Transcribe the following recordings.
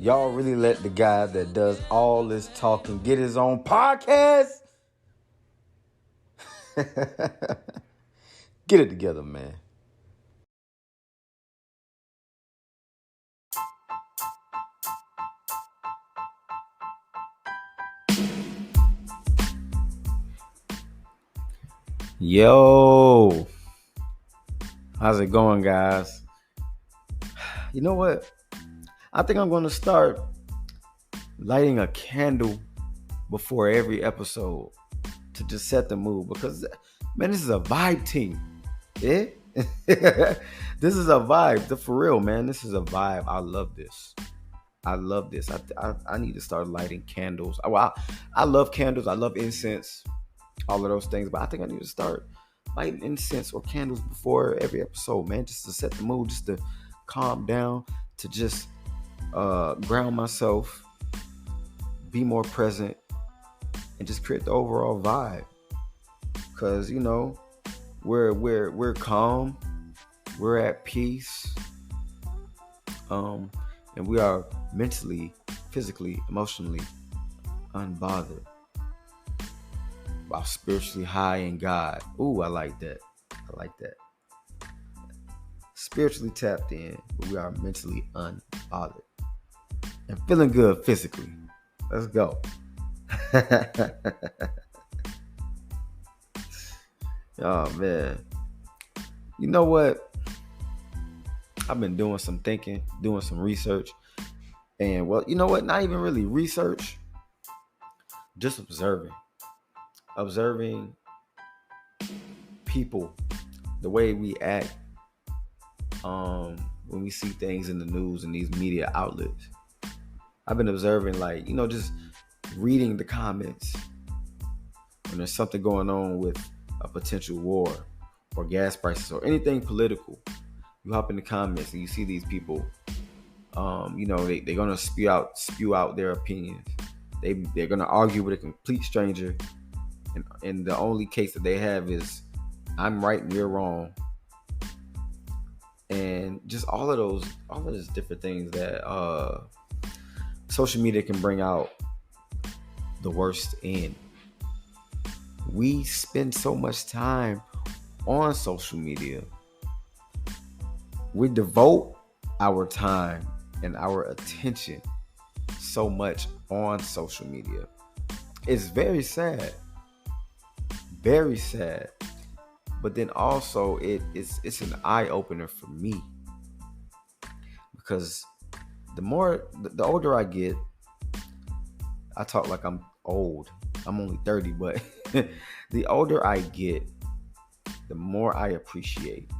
Y'all really let the guy that does all this talking get his own podcast? Get it together, man. Yo, how's it going, guys? You know what? I think I'm going to start lighting a candle before every episode to just set the mood because, man, this is a vibe team. Yeah? This is a vibe. For real, man. This is a vibe. I love this. I need to start lighting candles. I love candles. I love incense. All of those things. But I think I need to start lighting incense or candles before every episode, man. Just to set the mood, just to calm down, to just ground myself, be more present, and just create the overall vibe. Cause we're calm, we're at peace, and we are mentally, physically, emotionally unbothered. While spiritually high in God. Ooh, I like that. Spiritually tapped in, but we are mentally unbothered and feeling good physically. Let's go. Oh man. You know what? I've been doing some thinking, doing some research. And well, you know what? Not even really research. Just observing people, the way we act when we see things in the news and these media outlets. I've been observing, just reading the comments when there's something going on with a potential war or gas prices or anything political. You hop in the comments and you see these people, they're gonna spew out their opinions. They're gonna argue with a complete stranger, and the only case that they have is I'm right and you're wrong. And just all of those different things that social media can bring out the worst in. We spend so much time on social media. We devote our time and our attention so much on social media. It's very sad. Very sad. But then also it's an eye opener for me. Because the older I get, I talk like I'm old. I'm only 30, but the older I get, the more I appreciate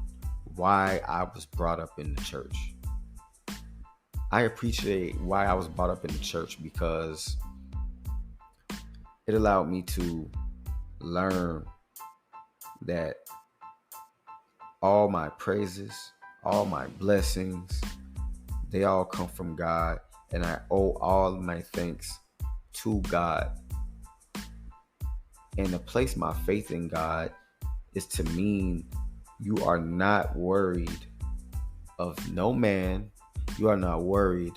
why I was brought up in the church. I appreciate why I was brought up in the church because it allowed me to learn that all my praises, all my blessings, they all come from God, and I owe all my thanks to God. And to place my faith in God is to mean you are not worried of no man. You are not worried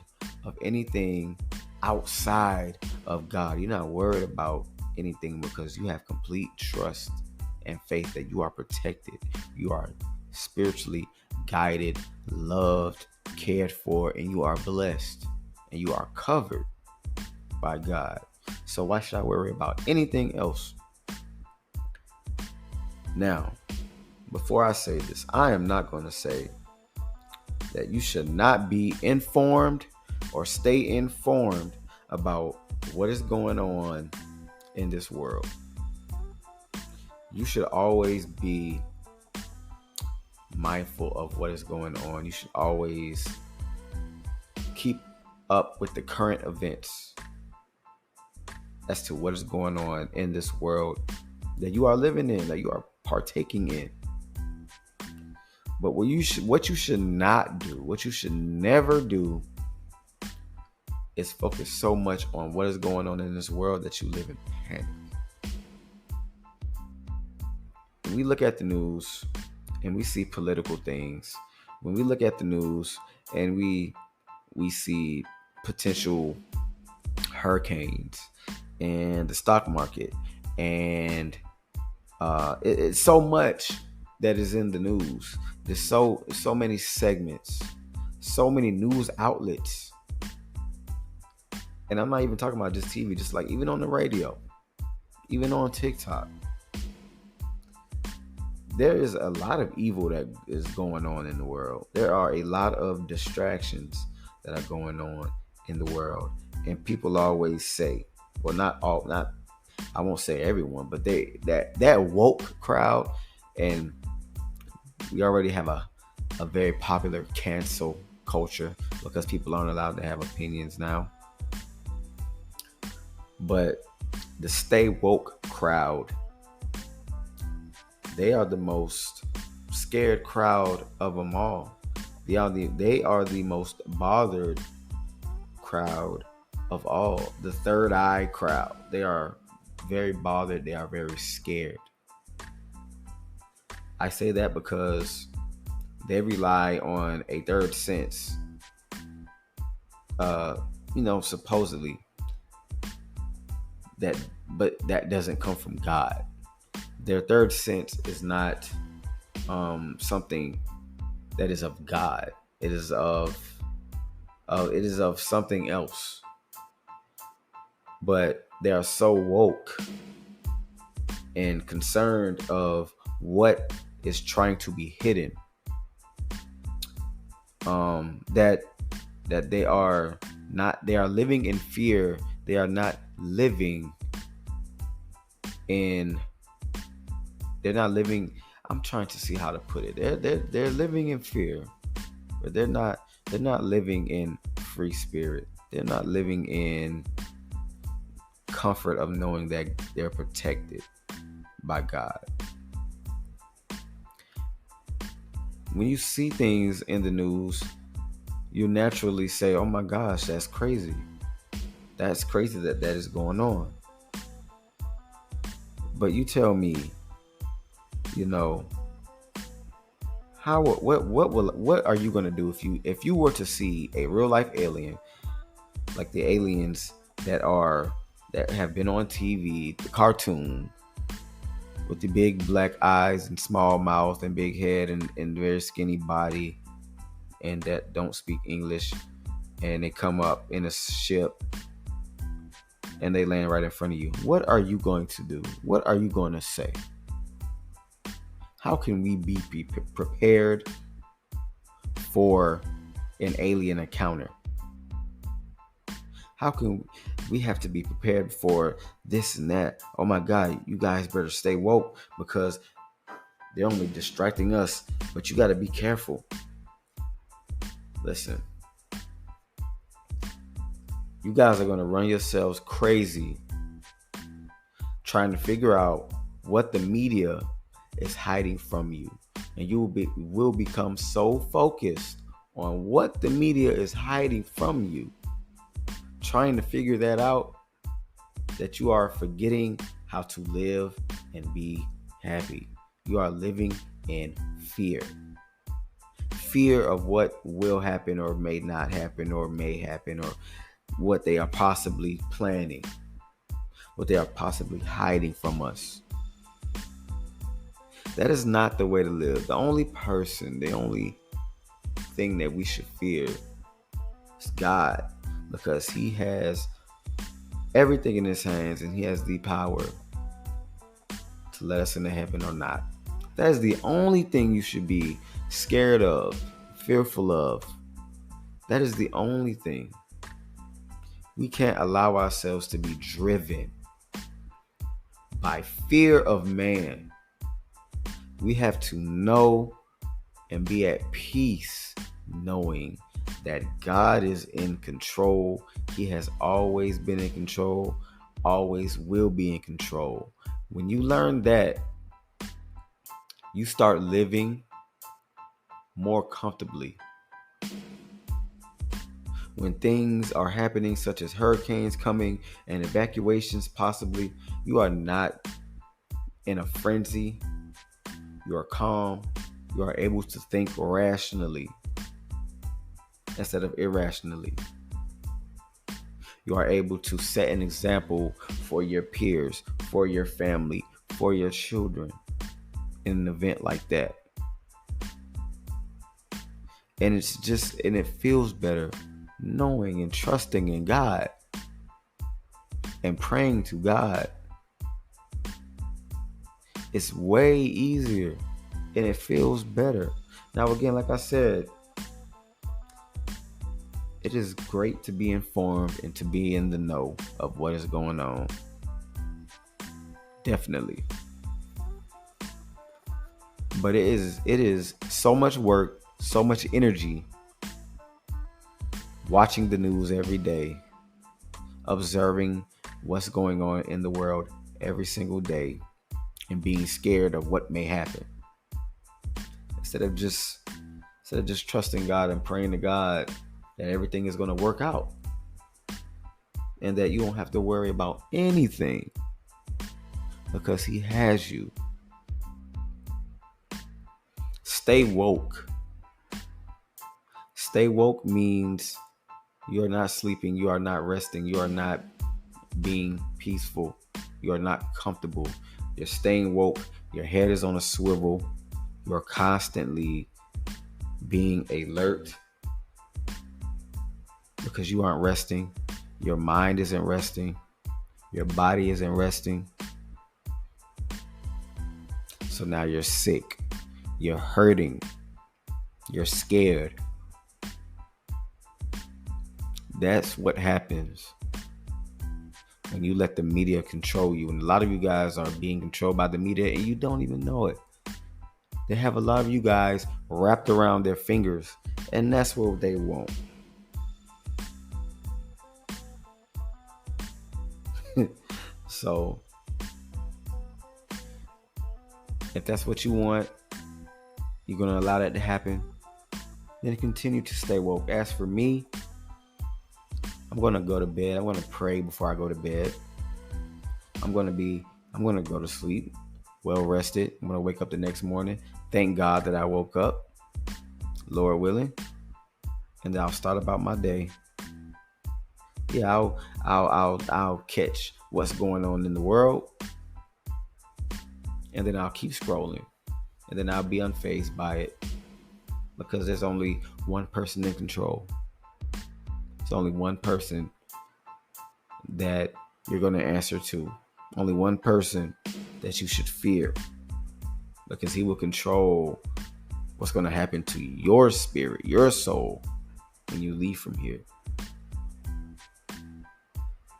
of anything outside of God. You're not worried about anything because you have complete trust and faith that you are protected. You are spiritually guided, loved, cared for, and you are blessed, and you are covered by God. So why should I worry about anything else? Now, before I say this, I am not going to say that you should not be informed or stay informed about what is going on in this world. You should always be mindful of what is going on. You should always keep up with the current events as to what is going on in this world that you are living in, that you are partaking in. But what you should not do, what you should never do, is focus so much on what is going on in this world that you live in panic. When we look at the news and we see political things, when we look at the news and we see potential hurricanes and the stock market, and it's so much that is in the news. There's so many segments, so many news outlets, and I'm not even talking about just TV, just like even on the radio, even on TikTok. There is a lot of evil that is going on in the world. There are a lot of distractions that are going on in the world, and people always say, well, not all, not I won't say everyone, but that woke crowd, and we already have a very popular cancel culture because people aren't allowed to have opinions now. But the stay woke crowd, they are the most scared crowd of them all. They are the most bothered crowd of all. The third eye crowd. They are very bothered. They are very scared. I say that because they rely on a third sense. Supposedly but that doesn't come from God. Their third sense is not something that is of God. It is of something else. But they are so woke and concerned of what is trying to be hidden, that they are living in fear. They are not living in. They're not living. I'm trying to see how to put it. They're living in fear, but they're not living in free spirit. They're not living in comfort of knowing that they're protected by God. When you see things in the news, you naturally say, oh my gosh, that's crazy. That's crazy that is going on. But you tell me, what are you going to do if you were to see a real life alien, like the aliens that have been on TV, the cartoon, with the big black eyes and small mouth and big head and very skinny body, and that don't speak English, and they come up in a ship and they land right in front of you? What are you going to do? What are you going to say? How can we be prepared for an alien encounter? How can we have to be prepared for this and that? Oh my God, you guys better stay woke because they're only distracting us, but you got to be careful. Listen, you guys are going to run yourselves crazy trying to figure out what the media is hiding from you. And you will become so focused on what the media is hiding from you, trying to figure that out, that you are forgetting how to live and be happy. You are living in fear. Fear of what will happen or may not happen or may happen, or what they are possibly planning, what they are possibly hiding from us. That is not the way to live. The only thing that we should fear is God, because He has everything in His hands and He has the power to let us into heaven or not. That is the only thing you should be scared of, fearful of. That is the only thing. We can't allow ourselves to be driven by fear of man. We have to know and be at peace knowing that God is in control. He has always been in control, always will be in control. When you learn that, you start living more comfortably. When things are happening, such as hurricanes coming and evacuations possibly, you are not in a frenzy. You are calm. You are able to think rationally instead of irrationally. You are able to set an example for your peers, for your family, for your children in an event like that. And it feels better knowing and trusting in God and praying to God. It's way easier and it feels better. Now, again, like I said, it is great to be informed and to be in the know of what is going on. Definitely. But it is so much work, so much energy watching the news every day, observing what's going on in the world every single day, and being scared of what may happen. Instead of just trusting God and praying to God that everything is going to work out and that you don't have to worry about anything because He has you. Stay woke. Stay woke means you're not sleeping, you are not resting, you are not being peaceful, you are not comfortable. You're staying woke, your head is on a swivel, you're constantly being alert because you aren't resting, your mind isn't resting, your body isn't resting. So now you're sick, you're hurting, you're scared. That's what happens when you let the media control you. And a lot of you guys are being controlled by the media and you don't even know it. They have a lot of you guys wrapped around their fingers, and that's what they want. So, if that's what you want, you're going to allow that to happen, then continue to stay woke. As for me, I'm going to go to bed. I'm going to pray before I go to bed. I'm going to go to sleep well rested. I'm going to wake up the next morning. Thank God that I woke up, Lord willing, and then I'll start about my day. Yeah, I'll catch what's going on in the world, and then I'll keep scrolling, and then I'll be unfazed by it because there's only one person in control. It's only one person that you're going to answer to. Only one person that you should fear, because He will control what's going to happen to your spirit, your soul, when you leave from here.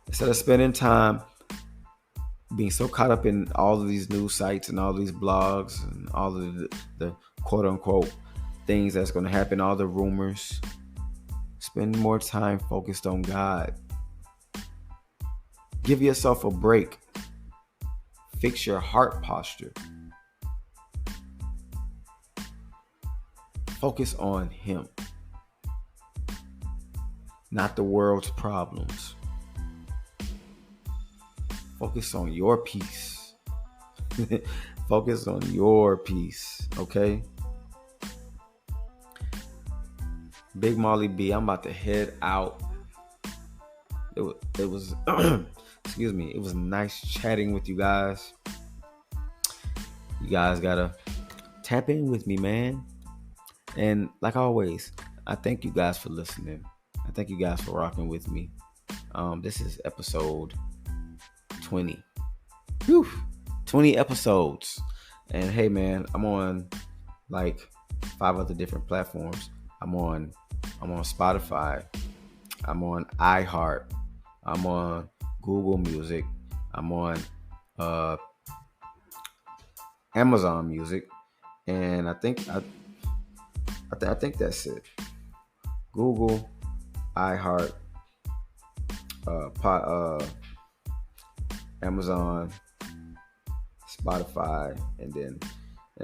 Instead of spending time being so caught up in all of these news sites and all these blogs and all of the quote unquote things that's going to happen, all the rumors, spend more time focused on God. Give yourself a break. Fix your heart posture. Focus on Him, not the world's problems. Focus on your peace. Focus on your peace, okay? Big Molly B, I'm about to head out. It was excuse me, it was nice chatting with you guys. You guys gotta tap in with me, man. And like always, I thank you guys for listening. I thank you guys for rocking with me. This is episode 20. Whew, 20 episodes. And hey, man, I'm on like 5 other different platforms. I'm on Spotify. I'm on iHeart. I'm on Google Music. I'm on Amazon Music, and I think that's it. Google, iHeart, Amazon, Spotify, and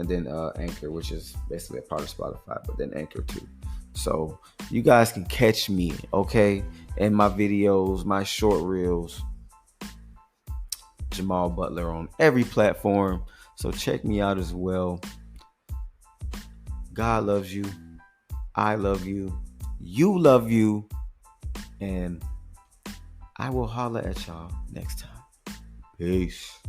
then Anchor, which is basically a part of Spotify, but then Anchor too. So you guys can catch me, okay, in my videos, my short reels, Jamal Butler on every platform. So check me out as well. God loves you. I love you. You love you. And I will holler at y'all next time. Peace.